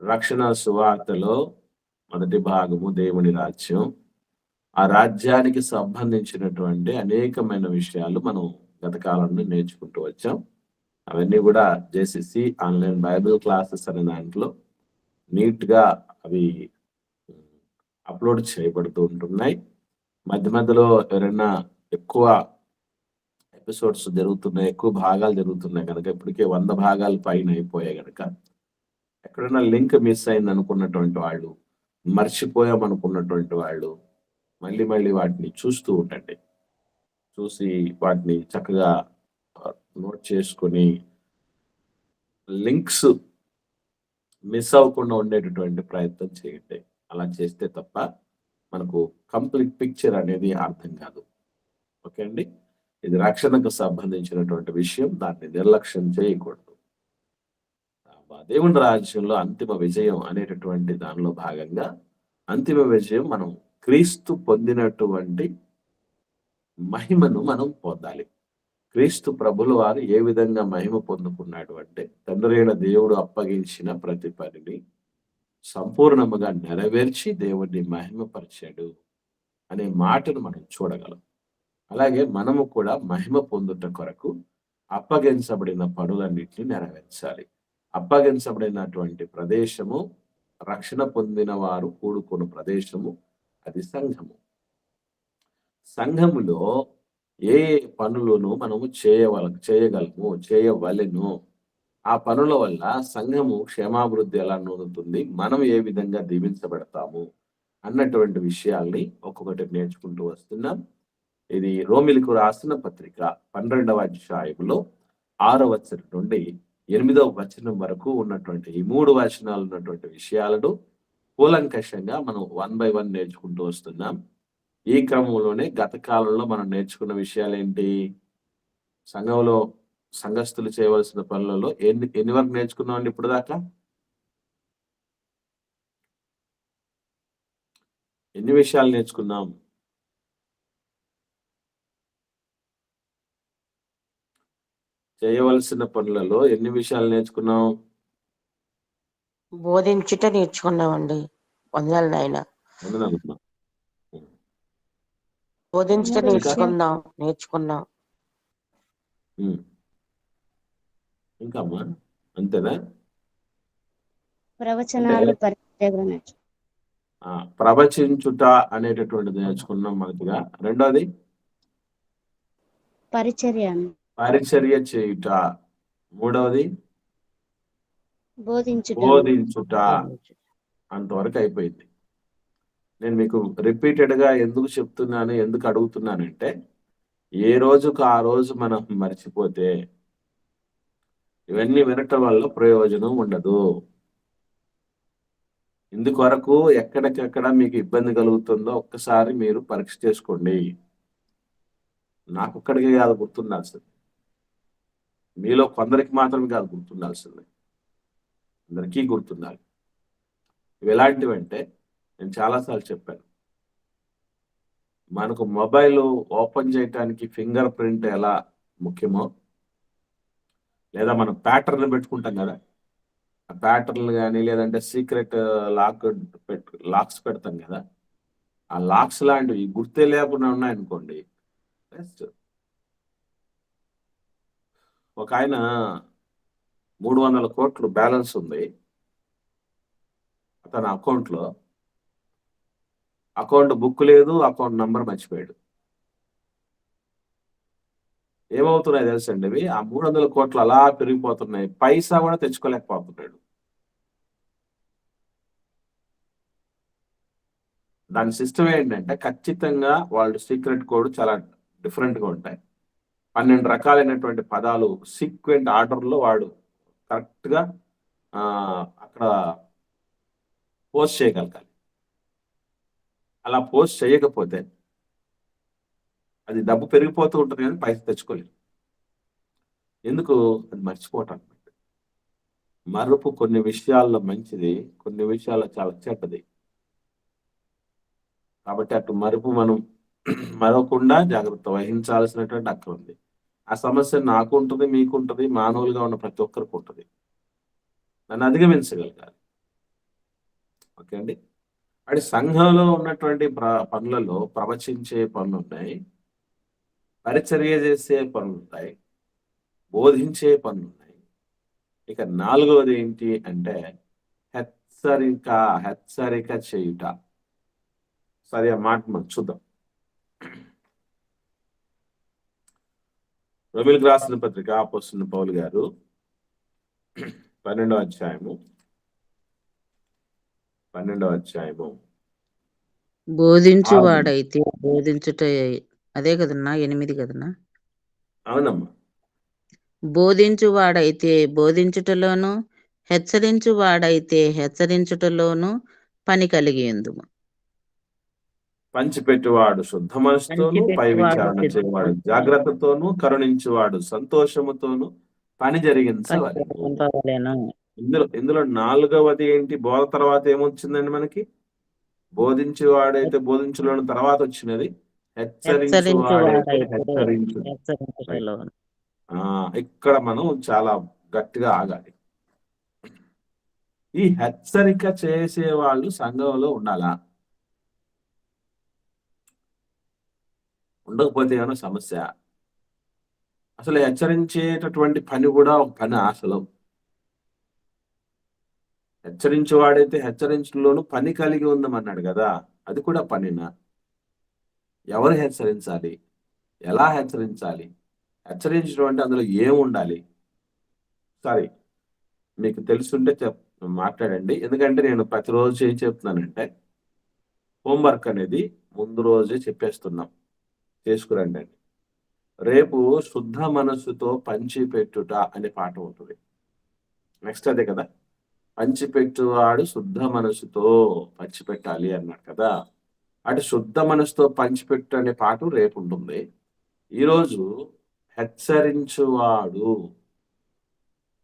రక్షణ సువార్తలో మొదటి భాగము దేవుని రాజ్యం. ఆ రాజ్యానికి సంబంధించినటువంటి అనేకమైన విషయాలు మనం గత కాలంలో నేర్చుకుంటూ వచ్చాం. అవన్నీ కూడా జేసీసీ ఆన్లైన్ బైబిల్ క్లాసెస్ అనే దాంట్లో నీట్‌గా అవి అప్‌లోడ్ చేయబడుతూ ఉంటున్నాయి. మధ్య మధ్యలో ఎవరైనా ఎక్కువ ఎపిసోడ్స్ జరుగుతున్నాయి, ఎక్కువ భాగాలు జరుగుతున్నాయి గనక ఇప్పటికే 100 భాగాలు పైన అయిపోయాయి గనక ఎక్కడైనా లింక్ మిస్ అయింది అనుకున్నటువంటి వాళ్ళు, మర్చిపోయాం అనుకున్నటువంటి వాళ్ళు మళ్ళీ మళ్ళీ వాటిని చూస్తూ ఉండండి. చూసి వాటిని చక్కగా నోట్ చేసుకొని లింక్స్ మిస్ అవ్వకుండా ఉండేటటువంటి ప్రయత్నం చేయండి. అలా చేస్తే తప్ప మనకు కంప్లీట్ పిక్చర్ అనేది అర్థం కాదు. ఓకే అండి. ఇది రక్షణకు సంబంధించినటువంటి విషయం. దాన్ని నిర్లక్ష్యం చేయకూడదు. దేవుని రాజ్యంలో అంతిమ విజయం అనేటటువంటి దానిలో భాగంగా అంతిమ విజయం మనం క్రీస్తు పొందినటువంటి మహిమను మనం పొందాలి. క్రీస్తు ప్రభుల వారు ఏ విధంగా మహిమ పొందుకున్నాడు అంటే తండ్రి అయిన దేవుడు అప్పగించిన ప్రతి పనిని సంపూర్ణముగా నెరవేర్చి దేవుడిని మహిమపరిచాడు అనే మాటను మనం చూడగలం. అలాగే మనము కూడా మహిమ పొందుట కొరకు అప్పగించబడిన పనులన్నింటినీ నెరవేర్చాలి. అప్పగించబడినటువంటి ప్రదేశము, రక్షణ పొందిన వారు కూడుకున్న ప్రదేశము, అది సంఘము. సంఘములో ఏ పనులను మనము చేయవలెను, ఆ పనుల వల్ల సంఘము క్షేమాభివృద్ధి ఎలా నొందుతుంది, మనం ఏ విధంగా దీవించబడతాము అన్నటువంటి విషయాల్ని ఒక్కొక్కటి నేర్చుకుంటూ వస్తున్నాం. ఇది రోమిలకు రాసిన పత్రిక 12వ అధ్యాయంలో 6వ వచనం నుండి 8వ వచనం వరకు ఉన్నటువంటి ఈ 3 వచనాలు ఉన్నటువంటి విషయాలను కూలంకషంగా మనం 1 by 1 నేర్చుకుంటూ వస్తున్నాం. ఈ క్రమంలోనే గత కాలంలో మనం నేర్చుకున్న విషయాలు ఏంటి? సంఘంలో సంఘస్థులు చేయవలసిన పనులలో ఎన్ని వరకు నేర్చుకున్నామండి ఇప్పుడు దాకా? ఎన్ని విషయాలు నేర్చుకున్నాం? చేయవలసిన పనులలో ఎన్ని విషయాలు నేర్చుకున్నాం? బోధించుట నేర్చుకున్నామండి. వందనాలు నాయన. వందనాలమ్మా. బోధించుట నేర్చుకున్నాం. ఇంకా అమ్మా అంతేనా? ప్రవచనాలు ప్రవచించుట అనేటటువంటిది నేర్చుకున్నాం మొదటిగా. రెండోది పరిచర్య చేయుట. మూడవది బోధించుట. అంతవరకు అయిపోయింది. నేను మీకు రిపీటెడ్ గా ఎందుకు చెప్తున్నాను, ఎందుకు అడుగుతున్నానంటే ఏ రోజుకు ఆ రోజు మనం మర్చిపోతే ఇవన్నీ వినటం వల్ల ప్రయోజనం ఉండదు. ఇందుకొరకు ఎక్కడికెక్కడ మీకు ఇబ్బంది కలుగుతుందో ఒక్కసారి మీరు పరీక్ష చేసుకోండి. నాకు ఒక్కడికే కాదు గుర్తుండాల్సింది, మీలో కొందరికి మాత్రమే కాదు గుర్తుండాల్సింది, అందరికీ గుర్తుండాలి. ఇవి ఎలాంటివంటే నేను చాలాసార్లు చెప్పాను. మనకు మొబైల్ ఓపెన్ చేయడానికి ఫింగర్ ప్రింట్ ఎలా ముఖ్యమో, లేదా మనం ప్యాటర్న్ పెట్టుకుంటాం కదా, ఆ ప్యాటర్న్లు కానీ లేదంటే సీక్రెట్ లాక్స్ పెడతాం కదా, ఆ లాక్స్ లాంటివి గుర్తే లేకుండా ఉన్నాయనుకోండి. ఒక ఆయన 300 కోట్లు బ్యాలెన్స్ ఉంది అతని అకౌంట్లో. అకౌంట్ బుక్ లేదు, అకౌంట్ నంబర్ మర్చిపోయాడు. ఏమవుతున్నాయి తెలుసండి ఇవి? ఆ 300 కోట్లు అలా పెరిగిపోతున్నాయి, పైసా కూడా తెచ్చుకోలేకపోతున్నాడు. దాని సిస్టమ్ ఏంటంటే ఖచ్చితంగా వాళ్ళు సీక్రెట్ కోడ్ చాలా డిఫరెంట్గా ఉంటాయి. 12 రకాలైనటువంటి పదాలు సీక్వెంట్ ఆర్డర్లో వాడు కరెక్ట్గా అక్కడ పోస్ట్ చేయగలగాలి. అలా పోస్ట్ చేయకపోతే అది డబ్బు పెరిగిపోతూ ఉంటుంది కానీ పైసలు తెచ్చుకోలేదు. ఎందుకు? అది మర్చిపోవటం. మరుపు కొన్ని విషయాల్లో మంచిది, కొన్ని విషయాల్లో చాలా చెడ్డది. కాబట్టి అటు మరుపు మనం మరవకుండా జాగ్రత్త వహించాల్సినటువంటి అక్కర ఉంది. ఆ సమస్య నాకు ఉంటుంది, మీకు ఉంటుంది, మానవులుగా ఉన్న ప్రతి ఒక్కరికి ఉంటుంది. దాన్ని అధిగమించగలగాలి. ఓకే అండి. అంటే సంఘంలో ఉన్నటువంటి పనులలో ప్రవచించే పనులున్నాయి, పరిచర్య చేసే పనులున్నాయి, బోధించే పనులున్నాయి. ఇక నాలుగవది ఏంటి అంటే హెచ్చరిక, హెచ్చరిక చేయుట. సరే ఆ మాట మనం చూద్దాం. రోమీయులకు రాసిన పత్రిక అపోస్తలుడైన పౌలు గారు 12వ అధ్యాయము 12వ అధ్యాయము 6 బోధించువాడైతే బోధించుట అదే కదన్నా 8 కదన్నా. అవునమ్మా. బోధించువాడైతే బోధించుటలోను, హెచ్చరించువాడైతే హెచ్చరించుటలోను పని కలిగి ఉందుము. పంచిపెట్టువాడు శుద్ధ మనసుతోను, పై విచారణ చేయవాడు జాగ్రత్తతోను, కరుణించువాడు సంతోషముతోను పని జరిగించవలెను. ఇందులో నాలుగవది ఏంటి? బోధ తర్వాత ఏమొచ్చిందండి మనకి? బోధించేవాడైతే బోధించులోని తర్వాత వచ్చినది హెచ్చరించువాడైతే హెచ్చరించుటలోను. ఇక్కడ మనం చాలా గట్టిగా ఆగాలి. ఈ హెచ్చరిక చేసే వాళ్ళు సంఘంలో ఉండాలా? ఉండకపోతే ఏమైనా సమస్య? అసలు హెచ్చరించేటటువంటి పని కూడా ఒక పని అసలు. హెచ్చరించేవాడైతే హెచ్చరించడంలోనూ పని కలిగి ఉందమన్నాడు కదా, అది కూడా పనినా? ఎవరు హెచ్చరించాలి? ఎలా హెచ్చరించాలి? హెచ్చరించడం అంటే అందులో ఏముండాలి? సారీ, మీకు తెలుసుంటే మాట్లాడండి. ఎందుకంటే నేను ప్రతిరోజు ఏం చెప్తున్నానంటే హోంవర్క్ అనేది ముందు రోజే చెప్పేస్తున్నాం, చేసుకురండి అండి. రేపు శుద్ధ మనస్సుతో పంచిపెట్టుట అనే పాట ఉంటుంది. నెక్స్ట్ అదే కదా, పంచిపెట్టువాడు శుద్ధ మనసుతో పంచిపెట్టాలి అన్నాడు కదా. అటు శుద్ధ మనసుతో పంచిపెట్టు అనే పాట రేపు ఉంటుంది. ఈరోజు హెచ్చరించువాడు,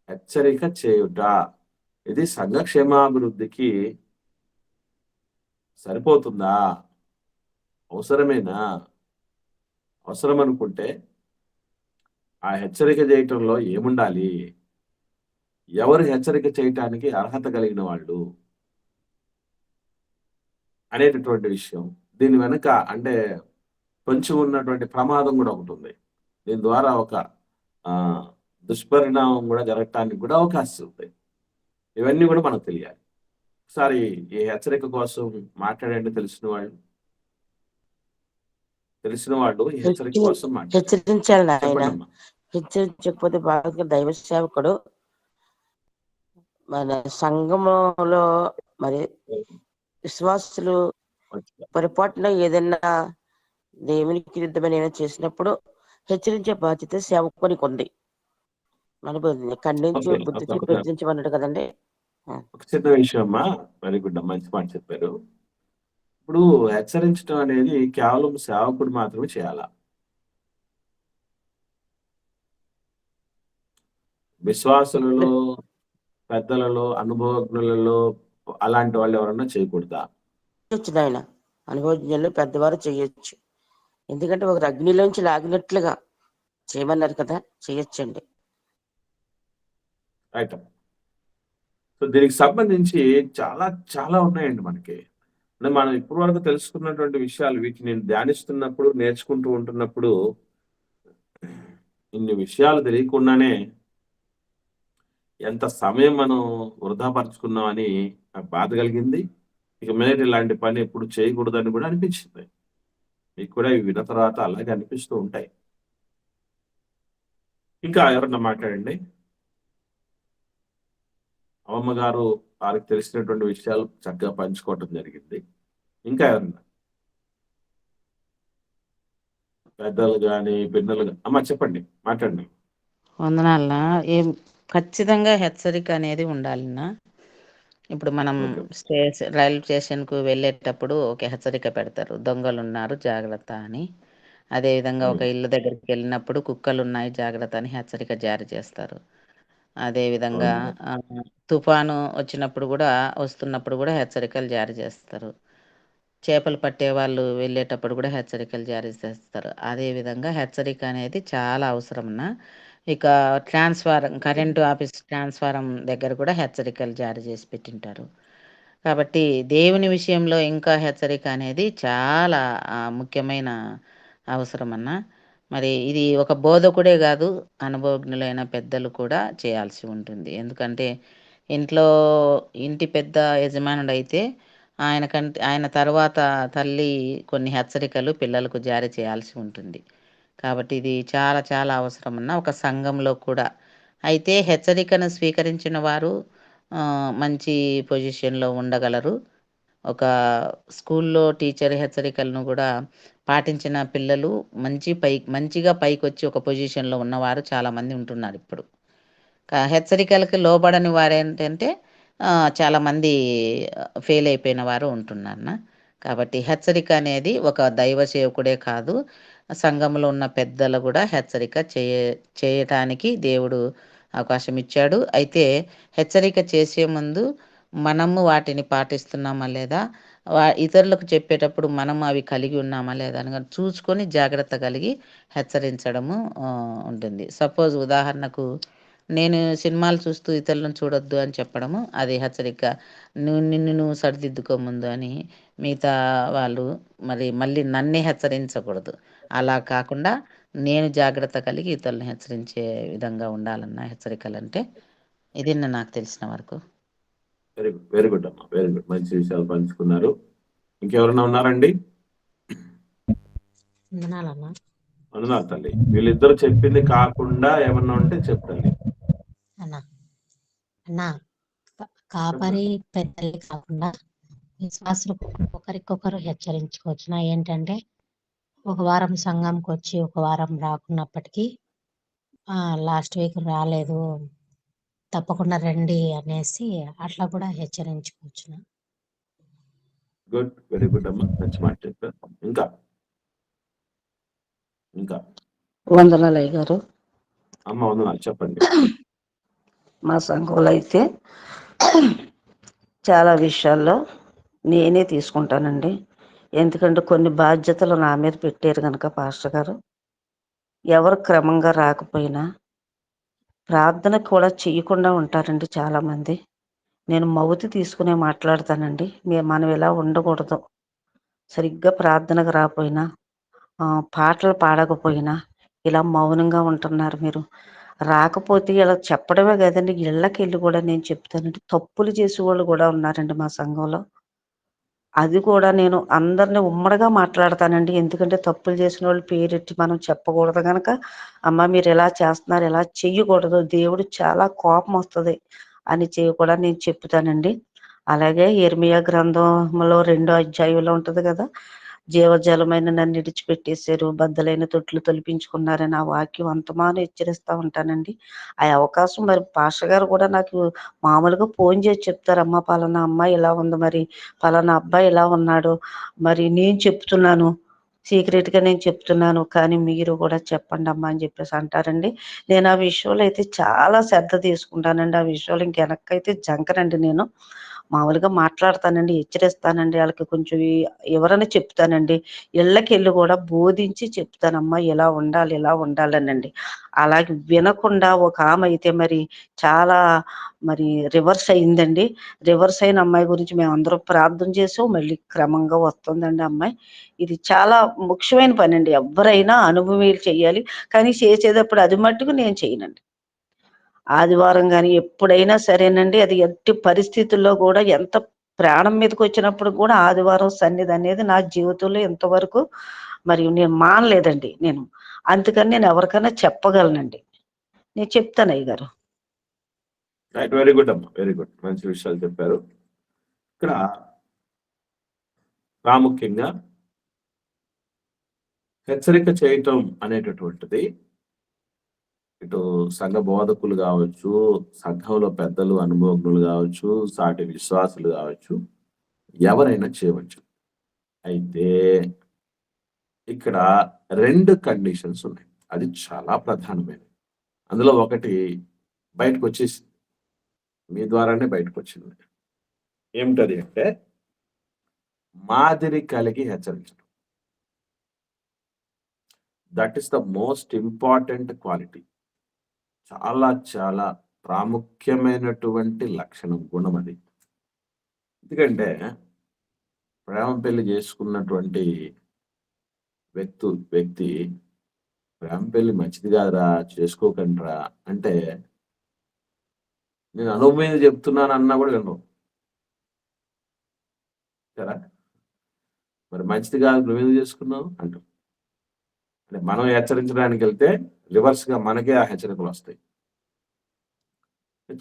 హెచ్చరిక చేయుట, ఇది సంఘ క్షేమాభివృద్ధికి సరిపోతుందా? అవసరమేనా? అవసరం అనుకుంటే ఆ హెచ్చరిక చేయటంలో ఏముండాలి? ఎవరు హెచ్చరిక చేయటానికి అర్హత కలిగిన వాళ్ళు అనేటటువంటి విషయం. దీని వెనుక అంటే కొంచెం ఉన్నటువంటి ప్రమాదం కూడా ఒకటి ఉంది. దీని ద్వారా ఒక దుష్పరిణామం కూడా జరగటానికి కూడా అవకాశం ఉంది. ఇవన్నీ కూడా మనకు తెలియాలి. ఒకసారి ఈ హెచ్చరిక కోసం మాట్లాడండి. తెలిసిన వాళ్ళు ఈ హెచ్చరిక కోసం హెచ్చరించాలి నాయన. హెచ్చరించకపోతే బాగా దైవ సేవకుడు మన సంఘములో మరి విశ్వాసులు పొరపాటున ఏదైనా దేవునికి విరుద్ధమైన చేసినప్పుడు హెచ్చరించే బాధ్యత సేవకునికి ఉంది. మన ఖండించి బుద్ధి చెప్పి హెచ్చరించమన్నాడు కదండి. ఒక చిన్న విషయం అమ్మా, వెరీ గుడ్, మంచి మాట చెప్పారు. ఇప్పుడు హెచ్చరించడం అనేది కేవలం సేవకుడు మాత్రమే చేయాలా? విశ్వాసులలో, పెద్దలలో, అనుభవజ్ఞులలో అలాంటి వాళ్ళు ఎవరన్నా చేయకూడదా? ఆయన అనుభవజ్ఞులు పెద్దవారు చేయొచ్చు. ఎందుకంటే ఒక అగ్నిలోంచి లాగినట్లుగా చేయమన్నారు కదా, చేయొచ్చండి. రైట్. సో దీనికి సంబంధించి చాలా చాలా ఉన్నాయండి మనకి. అంటే మనం ఇప్పటి వరకు తెలుసుకున్నటువంటి విషయాలు, వీటిని నేను ధ్యానిస్తున్నప్పుడు, నేర్చుకుంటూ ఉంటున్నప్పుడు ఇన్ని విషయాలు తెలియకుండానే ఎంత సమయం మనం వృధా పరుచుకున్నామని నాకు బాధ కలిగింది. ఇక మీద ఇలాంటి పని ఎప్పుడు చేయకూడదని కూడా అనిపించింది. మీకు కూడా ఇవి విన్న తర్వాత అలాగే అనిపిస్తూ ఉంటాయి. ఇంకా ఎవరన్నా మాట్లాడండి. అమ్మమ్మ గారు వారికి తెలిసినటువంటి విషయాలు చక్కగా పంచుకోవటం జరిగింది. ఇంకా ఎవరన్నా పెద్దలు కానీ పిల్లలు అమ్మ చెప్పండి, మాట్లాడండి. వందనాలన్నా. ఖచ్చితంగా హెచ్చరిక అనేది ఉండాలన్నా. ఇప్పుడు మనం రైల్వే స్టేషన్కు వెళ్ళేటప్పుడు ఒక హెచ్చరిక పెడతారు, దొంగలు ఉన్నారు జాగ్రత్త అని. అదేవిధంగా ఒక ఇల్లు దగ్గరికి వెళ్ళినప్పుడు కుక్కలు ఉన్నాయి జాగ్రత్త అని హెచ్చరిక జారీ చేస్తారు. అదేవిధంగా తుఫాను వస్తున్నప్పుడు కూడా హెచ్చరికలు జారీ చేస్తారు. చేపలు పట్టే వాళ్ళు వెళ్ళేటప్పుడు కూడా హెచ్చరికలు జారీ చేస్తారు. అదేవిధంగా హెచ్చరిక అనేది చాలా అవసరమన్నా. ఇక కరెంటు ఆఫీస్ ట్రాన్స్ఫారం దగ్గర కూడా హెచ్చరికలు జారీ చేసి పెట్టింటారు. కాబట్టి దేవుని విషయంలో ఇంకా హెచ్చరిక అనేది చాలా ముఖ్యమైన అవసరం అన్న. మరి ఇది ఒక బోధకుడే కాదు, అనుభవజ్ఞులైన పెద్దలు కూడా చేయాల్సి ఉంటుంది. ఎందుకంటే ఇంటి పెద్ద యజమానుడైతే ఆయన తర్వాత తల్లి కొన్ని హెచ్చరికలు పిల్లలకు జారీ చేయాల్సి ఉంటుంది. కాబట్టి ఇది చాలా చాలా అవసరం అన్న ఒక సంఘంలో కూడా. అయితే హెచ్చరికను స్వీకరించిన వారు మంచి పొజిషన్లో ఉండగలరు. ఒక స్కూల్లో టీచర్ హెచ్చరికలను కూడా పాటించిన పిల్లలు మంచిగా పైకొచ్చి ఒక పొజిషన్లో ఉన్నవారు చాలామంది ఉంటున్నారు ఇప్పుడు. హెచ్చరికలకు లోబడని వారేంటంటే చాలామంది ఫెయిల్ అయిపోయిన వారు ఉంటున్నారు. కాబట్టి హెచ్చరిక అనేది ఒక దైవ సేవకుడే కాదు, సంఘంలో ఉన్న పెద్దలు కూడా హెచ్చరిక చేయటానికి దేవుడు అవకాశం ఇచ్చాడు. అయితే హెచ్చరిక చేసే ముందు మనము వాటిని పాటిస్తున్నామా లేదా, ఇతరులకు చెప్పేటప్పుడు మనం అవి కలిగి ఉన్నామా లేదా అని చూసుకొని జాగ్రత్త కలిగి హెచ్చరించడము ఉంటుంది. సపోజ్ ఉదాహరణకు నేను సినిమాలు చూస్తూ ఇతరులను చూడొద్దు అని చెప్పడము అది హెచ్చరిక. నిన్ను సరిదిద్దుకో ముందు అని మిగతా వాళ్ళు మళ్ళీ నన్నే హెచ్చరించకూడదు. అలా కాకుండా నేను జాగ్రత్త కలిగి ఇతరులను హెచ్చరించే విధంగా ఉండాలన్న హెచ్చరికలంటే. ఇది నాకు తెలిసిన వరకు. వెరీ గుడ్, వెరీ గుడ్ అమ్మా, వెరీ గుడ్. మంచి విషయాలు పంచుకున్నారు. ఇంకెవరన్నా ఉన్నారండి? అన్నారు తల్లి. వీళ్ళిద్దరు చెప్పింది కాకుండా ఏమన్నా ఉంటే చెప్తాను. అన్నా కాపరి పెద్దలే కాకుండా విశ్వాసులు ఒకరికొకరు హెచ్చరించుకోవచ్చున. ఏంటంటే ఒక వారం సంఘంకి వచ్చి ఒక వారం రాకున్నప్పటికీ లాస్ట్ వీక్ రాలేదు తప్పకుండా రండి అనేసి అట్లా కూడా హెచ్చరించుకోవచ్చున. గుడ్, వెరీ గుడ్ అమ్మా, మంచి మాట చెప్పారు. ఇంకా వందనాలు అయ్య గారు. అమ్మ వందనాలు, చెప్పండి. మా సంఘంలో అయితే చాలా విషయాల్లో నేనే తీసుకుంటానండి. ఎందుకంటే కొన్ని బాధ్యతలు నా మీద పెట్టారు కనుక పాస్టర్ గారు, ఎవరు క్రమంగా రాకపోయినా ప్రార్థన కూడా చేయకుండా ఉంటారండి చాలామంది. నేను మౌతి తీసుకునే మాట్లాడతానండి. మనం ఇలా ఉండకూడదు. సరిగ్గా ప్రార్థనకు రాకపోయినా, పాటలు పాడకపోయినా ఇలా మౌనంగా ఉంటున్నారు మీరు. రాకపోతే ఇలా చెప్పడమే కదండి, ఇళ్ళకి వెళ్ళి కూడా నేను చెప్తానండి. తప్పులు చేసేవాళ్ళు కూడా ఉన్నారండి మా సంఘంలో. అది కూడా నేను అందరిని ఉమ్మడిగా మాట్లాడతానండి. ఎందుకంటే తప్పులు చేసిన వాళ్ళు పేరెట్టి మనం చెప్పకూడదు కనుక, అమ్మ మీరు ఇలా చేస్తున్నారు, ఇలా చెయ్యకూడదు, దేవుడు చాలా కోపం వస్తుంది అని కూడా నేను చెప్తానండి. అలాగే యెర్మీయా గ్రంథంలో 2వ అధ్యాయంలో ఉంటుంది కదా, జీవజలమైన నన్ను విడిచిపెట్టేశారు, బద్దలైన తొట్లు తొలిపించుకున్నారని ఆ వాక్యం అంతమాను హెచ్చరిస్తూ ఉంటానండి. ఆ అవకాశం మరి పాస్టర్ గారు కూడా నాకు మామూలుగా ఫోన్ చేసి చెప్తారమ్మా, పలానా అమ్మాయి ఇలా ఉంది, మరి పలానా అబ్బాయి ఇలా ఉన్నాడు, మరి నేను చెప్తున్నాను, సీక్రెట్గా నేను చెప్తున్నాను, కానీ మీరు కూడా చెప్పండి అమ్మా అని చెప్పేసి అంటారండి. నేను ఆ విషయంలో అయితే చాలా శ్రద్ధ తీసుకుంటానండి. ఆ విషయంలో వెనక్కైతే జంకనండి. నేను మామూలుగా మాట్లాడతానండి, హెచ్చరిస్తానండి, వాళ్ళకి కొంచెం ఎవరైనా చెప్తానండి. ఇళ్ళకి వెళ్ళి కూడా బోధించి చెప్తానమ్మా ఇలా ఉండాలి, ఇలా ఉండాలనండి. అలాగే వినకుండా ఒక ఆమె అయితే మరి చాలా రివర్స్ అయిందండి. రివర్స్ అయిన అమ్మాయి గురించి మేము అందరం ప్రార్థన చేసాం. మళ్ళీ క్రమంగా వస్తుందండి అమ్మాయి. ఇది చాలా ముఖ్యమైన పని అండి. ఎవరైనా అనుభవీలు చేయాలి, కానీ చేసేటప్పుడు అది మట్టుకు నేను చేయనండి. ఆదివారం కానీ ఎప్పుడైనా సరేనండి, అది ఎట్టి పరిస్థితుల్లో కూడా, ఎంత ప్రాణం మీదకి వచ్చినప్పుడు కూడా ఆదివారం సన్నిధి అనేది నా జీవితంలో ఇంతవరకు నేను మానలేదండి. అందుకని నేను ఎవరికైనా చెప్పగలనండి. నేను చెప్తాను అయ్య గారు. రైట్, వెరీ గుడ్ అమ్మా, వెరీ గుడ్. మంచి విషయాలు చెప్పారు. ఇక్కడ ప్రాముఖ్యంగా హెచ్చరిక చేయటం అనేటటువంటిది ఇటు సంఘ బోధకులు కావచ్చు, సంఘంలో పెద్దలు అనుభవజ్ఞులు కావచ్చు, సాటి విశ్వాసులు కావచ్చు, ఎవరైనా చేయవచ్చు. అయితే ఇక్కడ 2 కండిషన్స్ ఉన్నాయి. అది చాలా ప్రధానమైనది. అందులో ఒకటి బయటకు వచ్చేసింది, మీ ద్వారానే బయటకు వచ్చింది. ఏమిటది అంటే మాదిరి కలిగి హెచ్చరించడం. That is the most important quality. చాలా చాలా ప్రాముఖ్యమైనటువంటి లక్షణం, గుణం అది. ఎందుకంటే ప్రేమ పెళ్లి చేసుకున్నటువంటి వ్యక్తి ప్రేమ పెళ్లి మంచిది కాదురా, చేసుకోకండిరా అంటే నేను అనుభవం మీద చెప్తున్నాను అన్నా కూడా వినరు కదా. మరి మంచిది కాదు నువ్వేందుకు చేసుకున్నావు అంటారు. అంటే మనం హెచ్చరించడానికి వెళ్తే రివర్స్ గా మనకే ఆ హెచ్చరికలు వస్తాయి.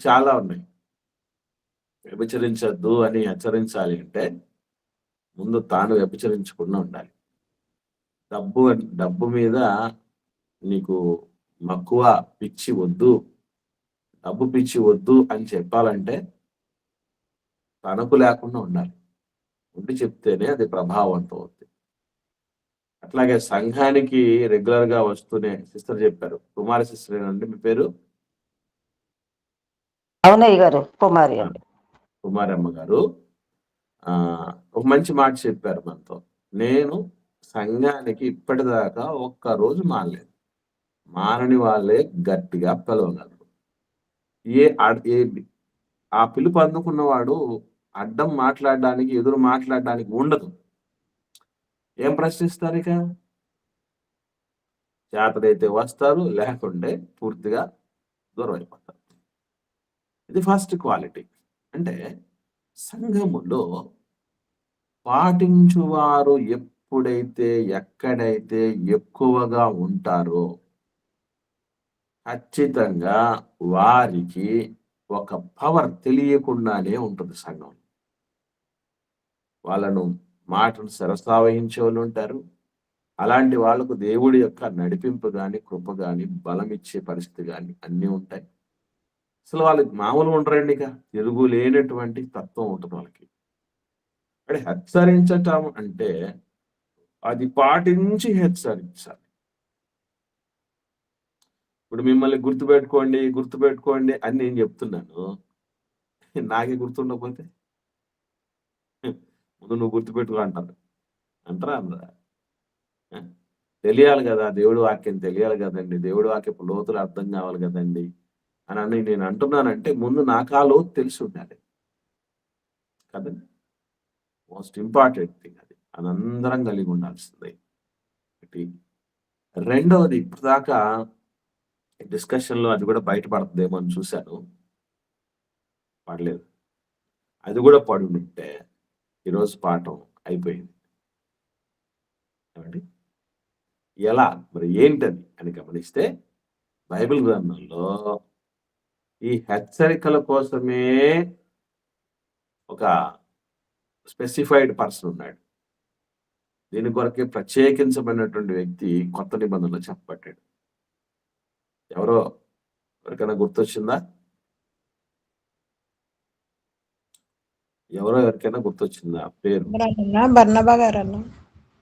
చాలా ఉన్నాయి. వ్యభిచరించద్దు అని హెచ్చరించాలి అంటే ముందు తాను వ్యభిచరించకుండా ఉండాలి. డబ్బు మీద నీకు మక్కువ పిచ్చి వద్దు, డబ్బు పిచ్చి వద్దు అని చెప్పాలంటే తనకు లేకుండా ఉండాలి. ఉండి చెప్తేనే అది ప్రభావవంతం అవుతుంది. అట్లాగే సంఘానికి రెగ్యులర్ గా వస్తూనే సిస్టర్ చెప్పారు, కుమారి సిస్టర్ ఏనండి మీ పేరు? అవునయ్య గారు, కుమారి అండి. కుమారి అమ్మ గారు ఒక మంచి మాట చెప్పారు మనతో. నేను సంఘానికి ఇప్పటిదాకా ఒక్కరోజు మానలేదు. మానని వాళ్ళే గట్టిగా పిలవగలరు. ఆ పిలుపు అందుకున్నవాడు అడ్డం మాట్లాడడానికి, ఎదురు మాట్లాడడానికి ఉండదు. ఏం ప్రశ్నిస్తారు? ఇక చేతనైతే వస్తారు, లేకుంటే పూర్తిగా దూరం అయిపోతారు. ఇది ఫస్ట్ క్వాలిటీ. అంటే సంఘములో పాటించువారు ఎప్పుడైతే ఎక్కడైతే ఎక్కువగా ఉంటారో ఖచ్చితంగా వారికి ఒక పవర్ తెలియకుండానే ఉంటుంది. సంఘం వాళ్ళను మాటను సరసావహించే వాళ్ళు ఉంటారు. అలాంటి వాళ్ళకు దేవుడి యొక్క నడిపింపు కానీ, కృప కానీ, బలం ఇచ్చే పరిస్థితి కానీ అన్నీ ఉంటాయి. అసలు వాళ్ళకి మామూలు ఉండరండి. ఇక తిరుగు లేనటువంటి తత్వం ఉంటుంది వాళ్ళకి. అంటే హెచ్చరించటం అంటే అది పాటించి హెచ్చరించాలి. ఇప్పుడు మిమ్మల్ని గుర్తుపెట్టుకోండి అని నేను చెప్తున్నాను, నాకే గుర్తుండకపోతే ముందు నువ్వు గుర్తుపెట్టుకో అంటారా? అందరా? తెలియాలి కదా, దేవుడి వాక్యం తెలియాలి కదండి, దేవుడి వాక్యపు లోతులు అర్థం కావాలి కదండి అని నేను అంటున్నానంటే ముందు నాకు ఆ లోతు తెలిసి ఉండాలి కదండి. మోస్ట్ ఇంపార్టెంట్ థింగ్ అది అందరం కలిగి ఉండాల్సిందే. రెండవది, ఇప్పటిదాకా డిస్కషన్ లో అది కూడా బయటపడుతుందేమో అని చూశాను, పడలేదు. అది కూడా పడి ఉంటే ఈరోజు పాఠం అయిపోయింది. ఏమండి ఎలా మరి ఏంటది అని గమనిస్తే బైబిల్ గ్రంథంలో ఈ హెచ్చరికల కోసమే ఒక స్పెసిఫైడ్ పర్సన్ ఉన్నాడు. దీని కొరకే ప్రత్యేకించబడినటువంటి వ్యక్తి కొత్త నిబంధనలో చెప్పబడ్డాడు. ఎవరికైనా గుర్తొచ్చిందా? ఎవరికైనా గుర్తొచ్చిందా పేరు? బర్నబా గారు అన్న.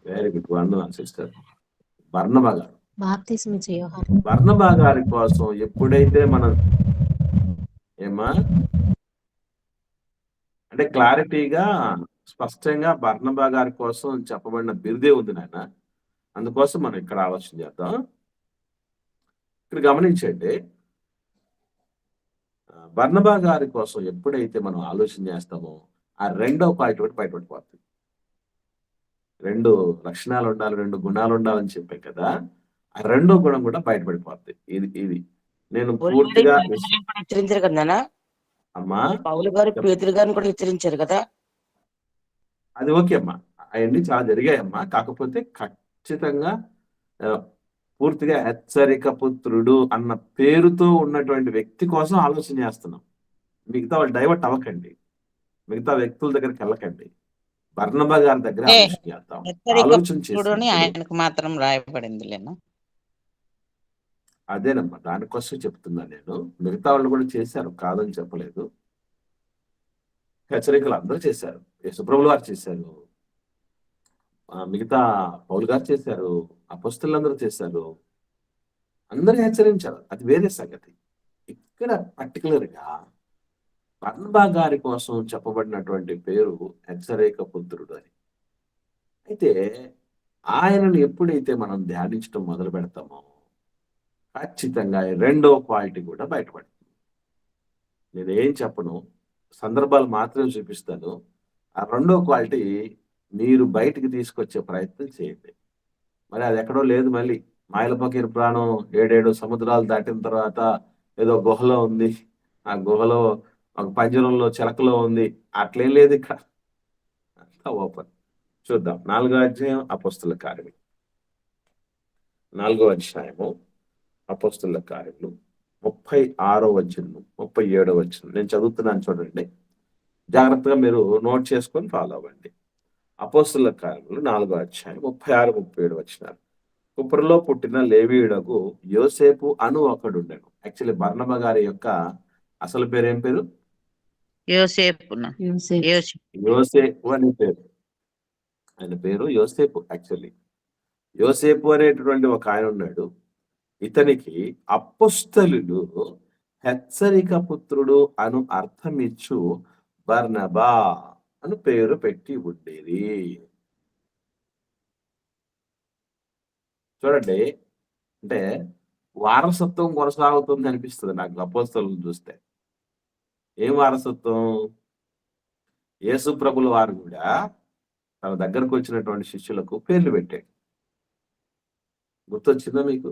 వెరీ గుడ్, వందనాలు సిస్టర్. బర్నబా గారు. బాప్తిస్మిచ్చే యోహాను. బర్నబా గారి కోసం ఎప్పుడైతే మనం అంటే క్లారిటీగా స్పష్టంగా బర్నబా గారి కోసం చెప్పబడిన బిరుదే ఉంది నాయన. అందుకోసం మనం ఇక్కడ ఆలోచన చేద్దాం. ఇక్కడ గమనించండి, బర్నబా గారి కోసం ఎప్పుడైతే మనం ఆలోచన చేస్తామో ఆ రెండో పాయింట్ ఒకటి బయటపడిపోతుంది. 2 లక్షణాలు ఉండాలి, 2 గుణాలు ఉండాలని చెప్పాం కదా, ఆ రెండో గుణం కూడా బయటపడిపోతుంది. ఇది నేను పూర్తిగా హెచ్చరించారు కదా అమ్మా. పౌలు గారు పేతురు గారిని కూడా హెచ్చరించారు కదా. అది ఓకే అమ్మా, అవన్నీ చాలా జరిగాయమ్మా. కాకపోతే ఖచ్చితంగా పూర్తిగా హెచ్చరిక పుత్రుడు అన్న పేరుతో ఉన్నటువంటి వ్యక్తి కోసం ఆలోచన చేస్తున్నాం. మిగతా వాళ్ళు డైవర్ట్ అవ్వకండి, మిగతా వ్యక్తుల దగ్గరికి వెళ్ళకండి. బర్నబా గారి దగ్గర ఆలోచన చేద్దాం. ఆలోచన చేసి ఆయనకు మాత్రం రాయబడింది లేనా? అదేనమ్మా, దానికోసం చెప్తున్నా నేను. మిగతా వాళ్ళు కూడా చేశారు, కాదని చెప్పలేదు. హెచ్చరికలు అందరూ చేశారు. యేసుప్రభులు వారు చేశారు, మిగతా పౌలు గారు చేశారు, అపొస్తలులందరూ చేశారు, అందరూ హెచ్చరించారు. అది వేరే సంగతి. ఇక్కడ పర్టికులర్ గా బర్నబా గారి కోసం చెప్పబడినటువంటి పేరు హెచ్చరిక పుత్రుడు అని. అయితే ఆయనను ఎప్పుడైతే మనం ధ్యానించడం మొదలు పెడతామో ఖచ్చితంగా రెండో క్వాలిటీ కూడా బయటపడుతుంది. నేనేం చెప్పను, సందర్భాలు మాత్రమే చూపిస్తాను. ఆ రెండో క్వాలిటీ మీరు బయటికి తీసుకొచ్చే ప్రయత్నం చేయండి. మరి అది ఎక్కడో లేదు. మళ్ళీ మాయల పకీర్ ప్రాణం 7 సముద్రాలు దాటిన తర్వాత ఏదో గుహలో ఉంది. ఆ గుహలో ఒక పంజరంలో చిలకలో ఉంది. అట్లేం లేదు ఇక్కడ. అంతా ఓపెన్. చూద్దాం 4వ అధ్యాయం అపోస్తుల కార్యములు. 4వ అధ్యాయము అపోస్తుల కార్యములు 36వ వచనం 37వ వచనం నేను చదువుతున్నాను చూడండి. జాగ్రత్తగా మీరు నోట్ చేసుకొని ఫాలో అవ్వండి. అపోస్తుల కార్యములు 4వ అధ్యాయం 36, 37 వచనాలు. కుప్రలో పుట్టిన లేవీయుడకు యోసేపు అను ఒకడుండెను. యాక్చువల్లీ బర్నబా గారి యొక్క అసలు పేరు ఏం పేరు? యోసేపున యోసేపు. యోసేపు అనే పేరు. ఆయన పేరు యోసేపు. యాక్చువల్లీ యోసేపు అనేటటువంటి ఒక ఆయన ఉన్నాడు. ఇతనికి అపోస్తలులు హెచ్చరిక పుత్రుడు అను అర్థమిచ్చు బర్నబా అను పేరు పెట్టి ఉండేది. చూడండి, అంటే వారసత్వం కొనసాగుతుంది అనిపిస్తుంది నాకు అపోస్తలులను చూస్తే. ఏం వారసత్వం? యేసు ప్రభుల వారు కూడా తన దగ్గరకు వచ్చినటువంటి శిష్యులకు పేర్లు పెట్టాడు. గుర్తొచ్చిందా మీకు?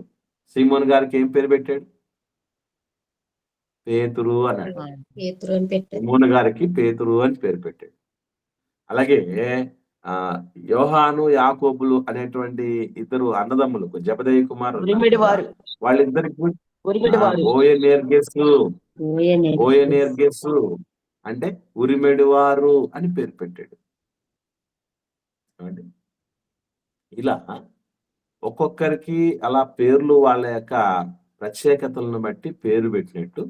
సీమోన్ గారికి ఏం పేరు పెట్టాడు? పేతురు అన్నాడు. పేతురు అని పెట్టారు. సీమోన్ గారికి పేతురు అని పేరు పెట్టాడు. అలాగే యోహాను, యాకోబులు అనేటువంటి ఇద్దరు అన్నదమ్ములకు జబదయి కుమారులు వాళ్ళిద్దరికి బోయనేర్గెసు అంటే ఉరిమెడివారు అని పేరు పెట్టాడు. ఇలా ఒక్కొక్కరికి అలా పేర్లు వాళ్ళ యొక్క ప్రత్యేకతలను బట్టి పేరు పెట్టినట్టు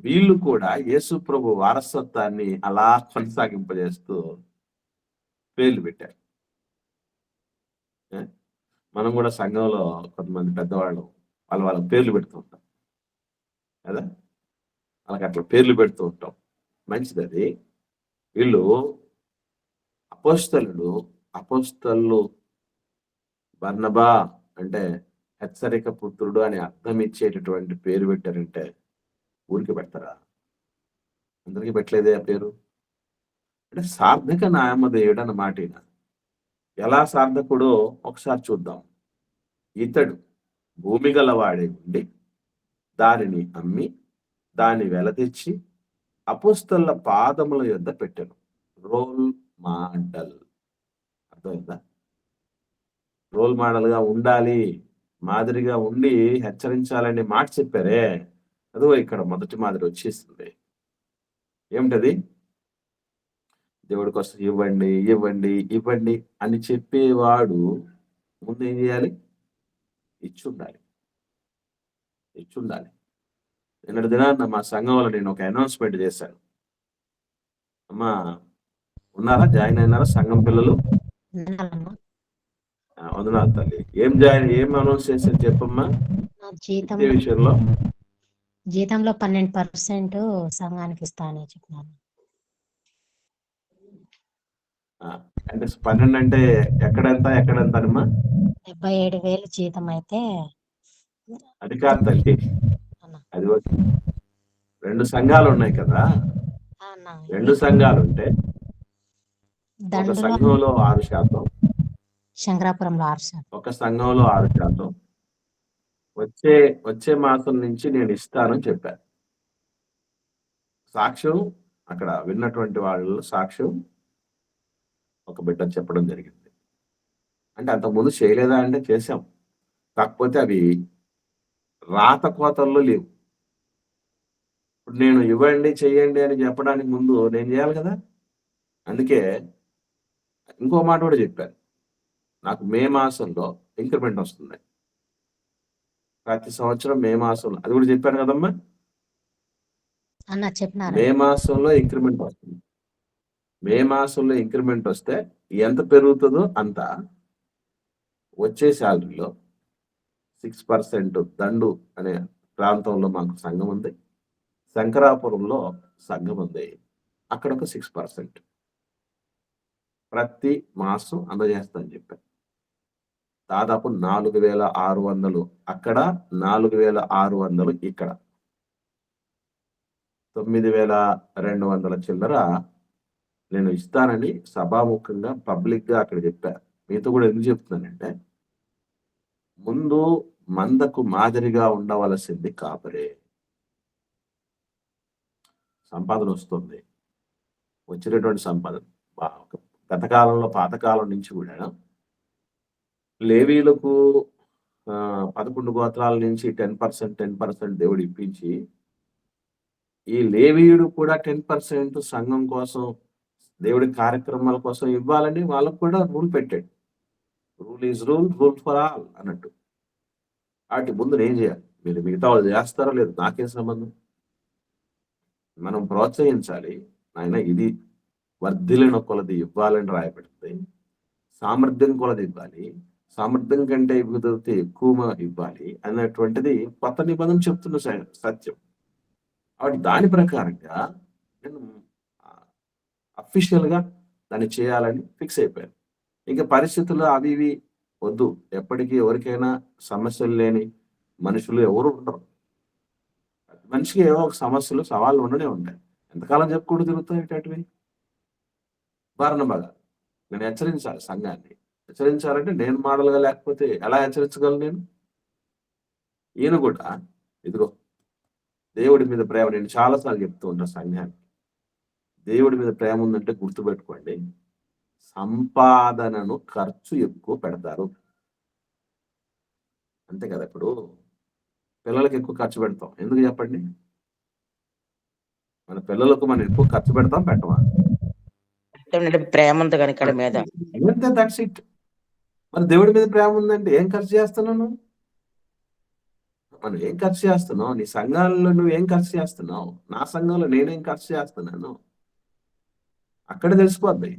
వీళ్ళు కూడా యేసు ప్రభు వారసత్వాన్ని అలా కొనసాగింపజేస్తూ పేర్లు పెట్టారు. మనం కూడా సంఘంలో కొంతమంది పెద్దవాళ్ళు వాళ్ళ పేర్లు పెడుతూ ఉంటాం కదా, వాళ్ళకి అట్లా పేర్లు పెడుతూ ఉంటాం. మంచిది అది. వీళ్ళు అపోస్తలు బర్నబా అంటే హెచ్చరిక పుత్రుడు అని అర్థం ఇచ్చేటటువంటి పేరు పెట్టారంటే ఊరికి పెడతారా? అందరికీ పెట్టలేదే ఆ పేరు. అంటే సార్థక నామధేయుడు అన్నమాట. ఎలా సార్థకుడో ఒకసారి చూద్దాం. ఇతడు భూమి గలవాడే ఉండి దానిని అమ్మి దాన్ని వెలతెచ్చి అపోస్తలుల పాదముల యొద్ద పెట్టెను. Role model. అర్థమైందా? రోల్ మోడల్ గా ఉండాలి, మాదిరిగా ఉండి హెచ్చరించాలని మాట చెప్పారే, అదో ఇక్కడ మొదటి మాదిరి వచ్చేస్తుంది. ఏమిటది? దేవుడి కోసం ఇవ్వండి ఇవ్వండి ఇవ్వండి అని చెప్పేవాడు ముందు ఏం చేయాలి? ఇచ్చుండాలి. నిన్నటి దినాన్న మా సంఘంలో నేను ఒక అనౌన్స్మెంట్ చేశాను. అమ్మా ఉన్నారా? జాయిన్ అయినారా సంఘం పిల్లలు? వందనాలు తల్లి. ఏం అనౌన్స్ చేశాను చెప్పమ్మా? విషయంలో జీతంలో 12% సంఘానికి ఇస్తానని చెప్పినాను. అంటే 12 అంటే ఎక్కడెంత అమ్మా? 77,000 జీతం అయితే అది కాదు తల్లి, అది 2 సంఘాలు ఉన్నాయి కదా. 2 సంఘాలు ఉంటే ఒక సంఘంలో 6%, శంకరాపురంలో 6%, ఒక సంఘంలో 6%. వచ్చే మాసం నుంచి నేను ఇస్తానని చెప్పాను. సాక్ష్యం అక్కడ విన్నటువంటి వాళ్ళు సాక్ష్యం ఒక బిడ్డ చెప్పడం జరిగింది. అంటే అంతకుముందు చేయలేదా అంటే చేశాం, కాకపోతే అవి రాత కోతల్లో లేవు. ఇప్పుడు నేను ఇవ్వండి చెయ్యండి అని చెప్పడానికి ముందు నేను చేయాలి కదా. అందుకే ఇంకో మాట కూడా చెప్పాను, నాకు మే మాసంలో ఇంక్రిమెంట్ వస్తుంది. ప్రతి సంవత్సరం మే మాసంలో, అది కూడా చెప్పాను కదమ్మా. మే మాసంలో ఇంక్రిమెంట్ వస్తుంది. మే మాసంలో ఇంక్రిమెంట్ వస్తే ఎంత పెరుగుతుందో అంత వచ్చే శాలరీలో 6% దండు అనే ప్రాంతంలో మాకు సంఘం ఉంది. శంకరాపురంలో సంఘం ఉంది. అక్కడ ఒక 6% ప్రతి మాసం అందజేస్తానని చెప్పాను. దాదాపు 4,600 అక్కడ, 4,600 ఇక్కడ. 9,200 చిల్లర నేను ఇస్తానని సభాముఖంగా పబ్లిక్గా అక్కడ చెప్పారు. మీతో కూడా ఎందుకు చెప్తున్నానంటే, ముందు మందకు మాదిరిగా ఉండవలసింది కాపరే. సంపాదన వస్తుంది, వచ్చినటువంటి సంపాదన గత కాలంలో పాతకాలం నుంచి కూడా లేవీలకు 11 గోత్రాల నుంచి 10% దేవుడు ఇప్పించి, ఈ లేవీయుడు కూడా 10% సంఘం కోసం, దేవుడి కార్యక్రమాల కోసం ఇవ్వాలని వాళ్ళకు కూడా రూల్ పెట్టాడు. Rule is rule for all అన్నట్టు. వాటి ముందు నేను చేయాలి, మీరు మిగతా వాళ్ళు చేస్తారో లేదు నాకేం సంబంధం. మనం ప్రోత్సహించాలి. ఆయన ఇది వర్ధిలిన కొలది ఇవ్వాలని రాయబడుతుంది. సామర్థ్యం కొలది ఇవ్వాలి, సామర్థ్యం కంటే కుదిరితే ఎక్కువ ఇవ్వాలి అన్నటువంటిది కొత్త నిబంధన చెప్తున్న సత్యం. కాబట్టి దాని ప్రకారంగా నేను అఫీషియల్గా దాన్ని చేయాలని ఫిక్స్ అయిపోయాను. ఇంకా పరిస్థితులు అవి ఇవి వద్దు. ఎప్పటికీ ఎవరికైనా సమస్యలు లేని మనుషులు ఎవరు ఉండరు. మనిషికి ఏవో ఒక సమస్యలు సవాళ్ళు ఉండనే ఉంటాయి. ఎంతకాలం చెప్పుకుంటూ తిరుగుతాయి ఇటువంటివి. బాగా నేను హెచ్చరించాలి సంఘాన్ని. హెచ్చరించాలంటే నేను మోడల్గా లేకపోతే ఎలా హెచ్చరించగలను నేను? ఈయన కూడా ఇదిగో దేవుడి మీద ప్రేమ, నేను చాలాసార్లు చెప్తూ ఉంటాను సంఘానికి, దేవుడి మీద ప్రేమ ఉందంటే గుర్తుపెట్టుకోండి, సంపాదనను ఖర్చు ఎక్కువ పెడతారు. అంతే కదా. ఇప్పుడు పిల్లలకి ఎక్కువ ఖర్చు పెడతాం, ఎందుకు చెప్పండి? మన పిల్లలకు మనం ఎక్కువ ఖర్చు పెడతాం, పెట్టమా? ప్రేమ ఉంది కానీ ఇక్కడ మీద. That's it. మరి దేవుడి మీద ప్రేమ ఉందంటే ఏం ఖర్చు చేస్తున్నాను? మనం ఏం ఖర్చు చేస్తున్నావు? నీ సంఘాలలో నువ్వు ఏం ఖర్చు చేస్తున్నావు? నా సంఘంలో నేనేం ఖర్చు చేస్తున్నాను? అక్కడ తెలిసిపోద్ది.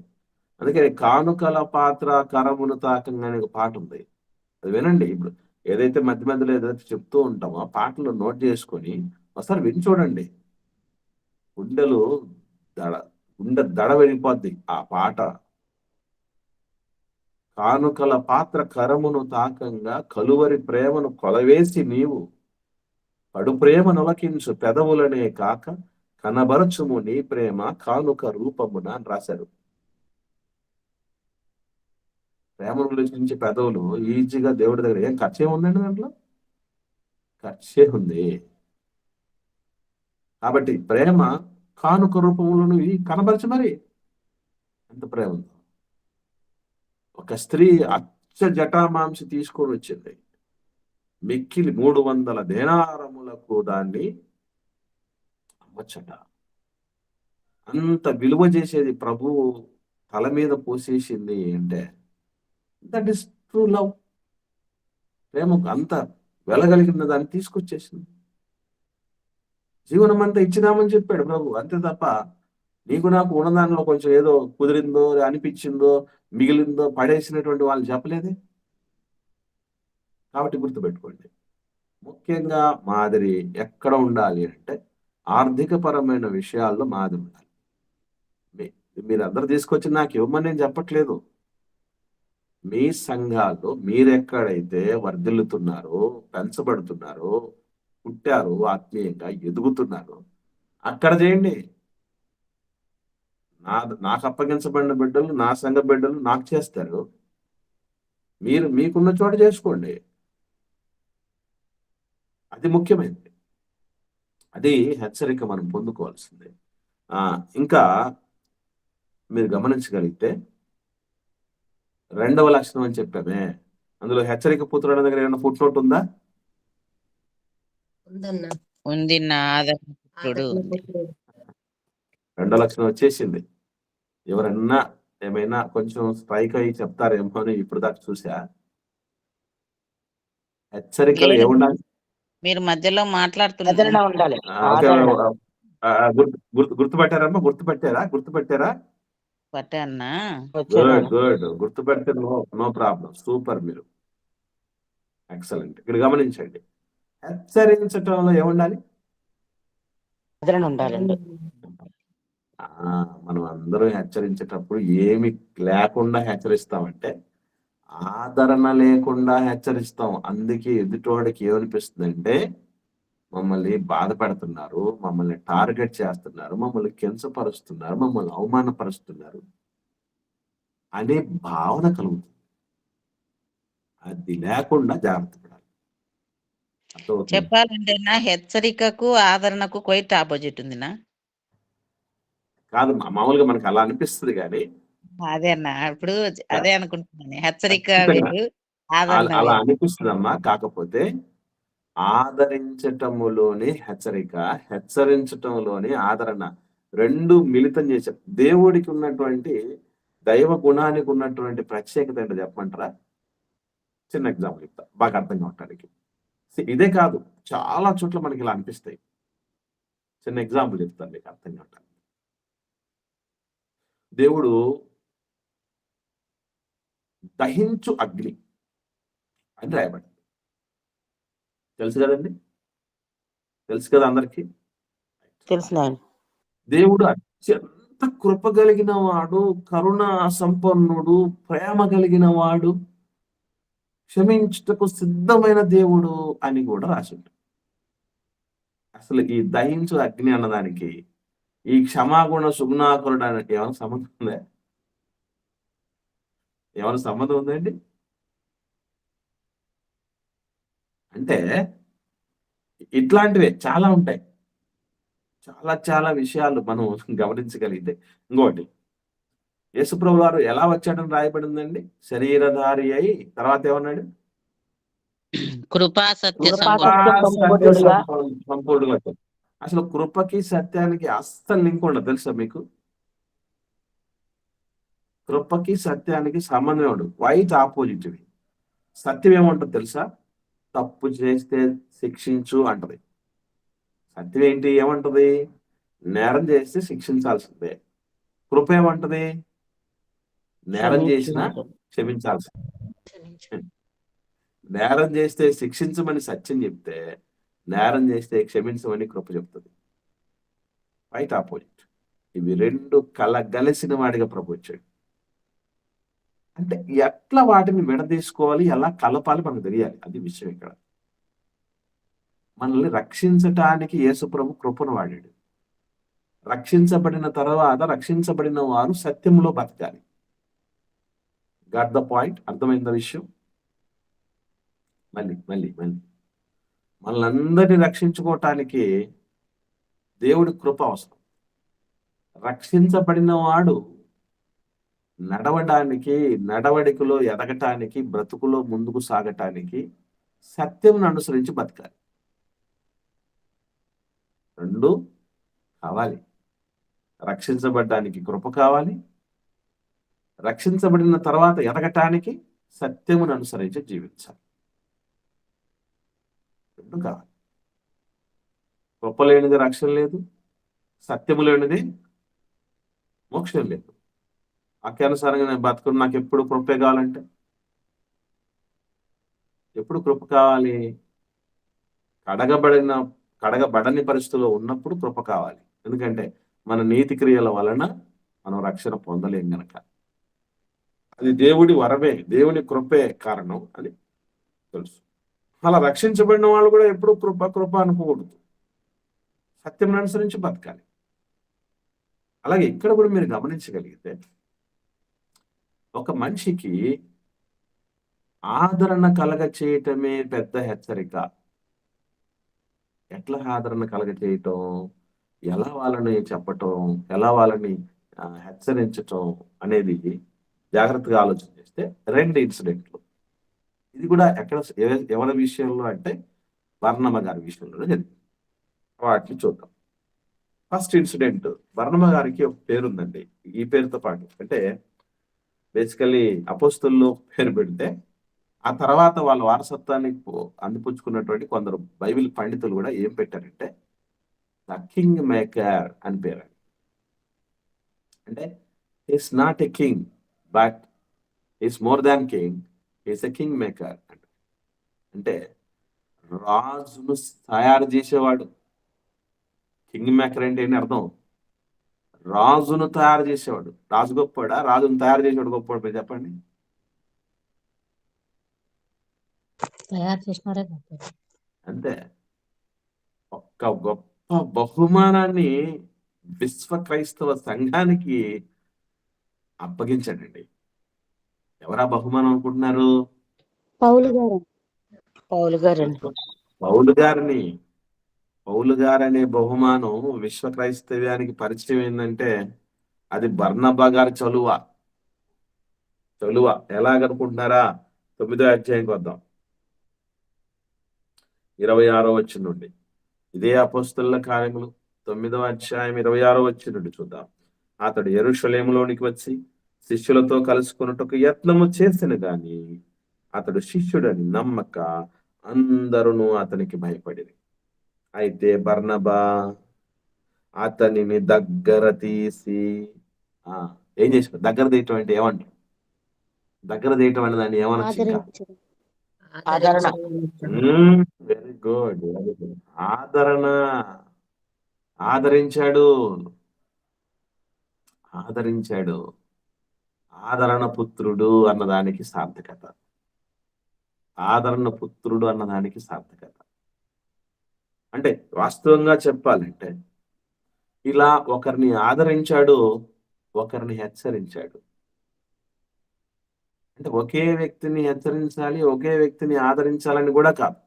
అందుకే కానుకల పాత్ర కరమును తాకంగా అనే ఒక పాట ఉంది, అది వినండి. ఇప్పుడు ఏదైతే మధ్య మధ్యలో ఏదైతే చెప్తూ ఉంటామో ఆ పాటలు నోట్ చేసుకొని ఒకసారి విని చూడండి. గుండె దడ వెళ్ళిపోద్ది ఆ పాట. కానుకల పాత్ర కరమును తాకంగా కలువరి ప్రేమను కొలవేసి నీవు పడు ప్రేమ నొలకించు పెదవులనే కాక కనబరచుము నీ ప్రేమ కానుక రూపమున అని రాశారు. ప్రేమను రచించే పెదవులు ఈజీగా దేవుడి దగ్గర ఏం ఖర్చే ఉందండి? దాంట్లో ఖర్చే ఉంది. కాబట్టి ప్రేమ కానుక రూపంలో నువ్వు కనబరచు. మరి ఎంత ప్రేమ ఉందో. ఒక స్త్రీ అచ్చ జటామాంసి తీసుకొని వచ్చింది, మిక్కిలి 300 దేనారములకు దాన్ని అమ్మచ్చట. అంత విలువ చేసేది ప్రభువు తల మీద పోసేసింది అంటే దట్ ఈస్ ట్రూ లవ్. ప్రేమకు అంత వెలగలిగిన దాన్ని తీసుకొచ్చేసింది. జీవనం అంతా ఇచ్చినామని చెప్పాడు ప్రభు, అంతే తప్ప నీకు నాకు ఉన్నదానిలో కొంచెం ఏదో కుదిరిందో అనిపించిందో మిగిలిందో పడేసినటువంటి వాళ్ళు చెప్పలేదే. కాబట్టి గుర్తుపెట్టుకోండి, ముఖ్యంగా మాదిరి ఎక్కడ ఉండాలి అంటే ఆర్థిక పరమైన విషయాల్లో మాదిరి ఉండాలి. మీరు అందరు తీసుకొచ్చి నాకు ఇవ్వమని నేను చెప్పట్లేదు. మీ సంఘాల్లో మీరెక్కడైతే వర్ధిల్లుతున్నారో, పెంచబడుతున్నారో, పుట్టారో, ఆత్మీయంగా ఎదుగుతున్నారో అక్కడ చేయండి. నాకు అప్పగించబడిన బిడ్డలు, నా సంఘ బిడ్డలు నాకు చేస్తారు. మీరు మీకున్న చోట చేసుకోండి. అది ముఖ్యమైనది. అది హెచ్చరిక మనం పొందుకోవాల్సిందే. ఇంకా మీరు గమనించగలిగితే 2వ లక్షణం అని చెప్పామే, అందులో హెచ్చరిక పుత్రుడు దగ్గర ఏమైనా ఫుట్ నోట్ ఉందా? ఉంది. 2వ లక్షణం వచ్చేసింది. ఎవరన్నా ఏమైనా కొంచెం స్ట్రైక్ అయ్యి చెప్తారేమో అని ఇప్పుడు దాకా చూసా. హెచ్చరికలు ఏముండాలి? మీరు మధ్యలో మాట్లాడుతున్నారు. గుర్తుపట్టారమ్మా? గుర్తుపెట్టారా? పట్టన్నా గుడ్. గుర్తుపెడితే నో ప్రాబ్లం. సూపర్. మీరు ఎక్సలెంట్. ఇక్కడ గమనించండి, హెచ్చరించటంలో ఏముండాలి? ఉండాలండి. మనం అందరూ హెచ్చరించేటప్పుడు ఏమి లేకుండా హెచ్చరిస్తామంటే ఆదరణ లేకుండా హెచ్చరిస్తాం. అందుకే ఎదుటోడికి ఏమనిపిస్తుంది అంటే మమ్మల్ని బాధ పెడుతున్నారు, మమ్మల్ని టార్గెట్ చేస్తున్నారు, మమ్మల్ని కించపరుస్తున్నారు, మమ్మల్ని అవమానపరుస్తున్నారు అనే భావన కలుగుతుంది. అది లేకుండా జాగ్రత్త పడాలి. అర్థమవుతుందా? చెప్పాలంటే హెచ్చరికకు ఆదరణకు క్వైట్ ఆపోజిట్ ఉందినా. కాదు మామూలుగా మనకు అలా అనిపిస్తుంది కానీ అదే అన్న ఇప్పుడు అదే అనుకుంటున్నాను. హెచ్చరిక ఖచ్చితంగా వేరు, ఆదరణ అలా వేరు. అనిపిస్తుందమ్మా. కాకపోతే ఆదరించటములోని హెచ్చరిక, హెచ్చరించటంలోని ఆదరణ రెండు మిళితం చేశారు. దేవుడికి ఉన్నటువంటి దైవ గుణానికి ఉన్నటువంటి ప్రత్యేకత ఏంటో చెప్పమంటారా? చిన్న ఎగ్జాంపుల్ చెప్తా బాగా అర్థం కావటానికి. ఇదే కాదు, చాలా చోట్ల మనకి ఇలా అనిపిస్తాయి. చిన్న ఎగ్జాంపుల్ చెప్తాను మీకు అర్థం కావటానికి. దేవుడు దహించు అగ్ని అని రాయబడింది. తెలుసు కదండి? తెలుసు కదా అందరికీ? తెలుసు నాయన. దేవుడు అత్యంత కృప కలిగిన వాడు, కరుణ సంపన్నుడు, ప్రేమ కలిగిన వాడు, క్షమించుటకు సిద్ధమైన దేవుడు అని కూడా రాసిండు. అసలు ఈ దహించు అగ్ని అన్నదానికి ఈ క్షమాగుణ సుగుణాకరుడు అనేది ఏమైనా సంబంధం ఉందా? ఏమైనా సంబంధం ఉందండి? అంటే ఇట్లాంటివే చాలా ఉంటాయి. చాలా చాలా విషయాలు మనం గమనించగలిగితే. ఇంకోటి, యేసుప్రభు వారు ఎలా వచ్చాడని రాయబడిందండి? శరీరధారి అయి తర్వాత ఏమన్నాడు? కృపా సత్య కృపా సంపూర్ణ. సంపూర్ణంగా వచ్చాడు. అసలు కృపకి సత్యానికి అస్సలు లింక్ ఉండదు, తెలుసా మీకు? కృపకి సత్యానికి సంబంధం ఉండదు, వైట్ ఆపోజిట్ ఇవి. సత్యం ఏముంటుంది తెలుసా? తప్పు చేస్తే శిక్షించు అంటది. సత్యం ఏంటి? ఏమంటది? నేరం చేస్తే శిక్షించాల్సిందే. కృప ఏమంటది? నేరం చేసినా క్షమించాల్సిందే. నేరం చేస్తే శిక్షించమని సత్యం చెప్తే, నేరం చేస్తే క్షమించమని కృప చెప్తుంది. Right opposite. ఇవి రెండు కలగలిసిన వాడిగా ప్రభు వచ్చాడు. అంటే ఎట్లా వాటిని విడదీసుకోవాలి, ఎలా కలపాలి మనకు తెలియాలి. అది విషయం ఇక్కడ. మనల్ని రక్షించటానికి యేసు ప్రభు కృపను వాడాడు. రక్షించబడిన తర్వాత రక్షించబడిన వారు సత్యంలో బతకాలి. Got the point? అర్థమైంద విషయం? మళ్ళీ మళ్ళీ మళ్ళీ మనల్ని అందరినీ రక్షించుకోవటానికి దేవుడి కృప అవసరం. రక్షించబడిన వాడు నడవడానికి, నడవడికలో ఎదగటానికి, బ్రతుకులో ముందుకు సాగటానికి సత్యంను అనుసరించి బతకాలి. రెండు కావాలి. రక్షించబడడానికి కృప కావాలి, రక్షించబడిన తర్వాత ఎదగటానికి సత్యమును అనుసరించి జీవించాలి. రెండు కావాలి. కృప లేనిది రక్షణ లేదు, సత్యము లేనిది మోక్షం లేదు. వాక్యానుసారంగా నేను బతుకుని నాకు ఎప్పుడు కృపే కావాలంటే, ఎప్పుడు కృప కావాలి? కడగబడని పరిస్థితుల్లో ఉన్నప్పుడు కృప కావాలి. ఎందుకంటే మన నీతి క్రియల వలన మనం రక్షణ పొందలేం గనక. అది దేవుడి వరమే, దేవుని కృపే కారణం అని తెలుసు. అలా రక్షించబడిన వాళ్ళు కూడా ఎప్పుడు కృప కృప అనుకోకూడదు, సత్యం అనుసరించి బతకాలి. అలాగే ఇక్కడ కూడా మీరు గమనించగలిగితే, ఒక మనిషికి ఆదరణ కలగ చేయటమే పెద్ద హెచ్చరిక. ఎట్లా ఆదరణ కలగ చేయటం, ఎలా వాళ్ళని చెప్పటం, ఎలా వాళ్ళని హెచ్చరించటం అనేది జాగ్రత్తగా ఆలోచన చేస్తే రెండు ఇన్సిడెంట్లు. ఇది కూడా ఎక్కడ ఎవరి విషయంలో అంటే బర్నమ గారి విషయంలో జరిగింది. వాటిని చూద్దాం. ఫస్ట్ ఇన్సిడెంట్, బర్నమ గారికి ఒక పేరుందండి. ఈ పేరుతో పాటు అంటే బేసికలీ అపోస్తలుల్లో పేరు పెడితే, ఆ తర్వాత వాళ్ళ వారసత్వాన్ని అందిపుచ్చుకున్నటువంటి కొందరు బైబిల్ పండితులు కూడా ఏం పెట్టారంటే ద కింగ్ మేకర్ అని పేరు. అంటే is not a king, but is more than king, is a king maker. అంటే రాజును తయారు చేసేవాడు. కింగ్ మేకర్ అంటే ఏంటి అర్థం? రాజును తయారు చేసేవాడు. రాజు గొప్పవాడా? రాజును తయారు చేసేవాడు గొప్పవాడు? మీరు చెప్పండి. తయారు చేసినారే అంతే. ఒక్క గొప్ప బహుమానాన్ని విశ్వ క్రైస్తవ సంఘానికి అప్పగించాడండి. ఎవరా బహుమానం అనుకుంటున్నారు? పౌలు గారు. పౌలు గారండి. పౌలు గారిని. పౌలు గారనే బహుమానం విశ్వ క్రైస్తవ్యానికి పరిచయం ఏంటంటే అది బర్నబా గారి చలువ. ఎలాగనుకుంటున్నారా? 9వ అధ్యాయంకి వద్దాం, 26వ వచనం నుండి. ఇదే అపోస్తలుల కార్యములు 9వ అధ్యాయం 26వ వచనం నుండి చూద్దాం. అతడు యెరూషలేములోనికి వచ్చి శిష్యులతో కలుసుకొనుటకు యత్నము చేసిన గాని అతడు శిష్యుడని నమ్మక అందరూ అతనికి భయపడిరి. అయితే బర్నబా అతనిని దగ్గర తీసి ఏం చేసిన? దగ్గర తీయటం అంటే ఏమంటారు? దగ్గర తీయటం అనే దాన్ని ఏమనొచ్చు? ఇంకా ఆదరణ. Very good. ఆదరణ. ఆదరించాడు. ఆదరణ పుత్రుడు అన్నదానికి సార్థకత. ఆదరణ పుత్రుడు అన్నదానికి సార్థకత అంటే వాస్తవంగా చెప్పాలంటే ఇలా ఒకరిని ఆదరించాడు, ఒకరిని హెచ్చరించాడు. అంటే ఒకే వ్యక్తిని హెచ్చరించాలి, ఒకే వ్యక్తిని ఆదరించాలని కూడా కాదు.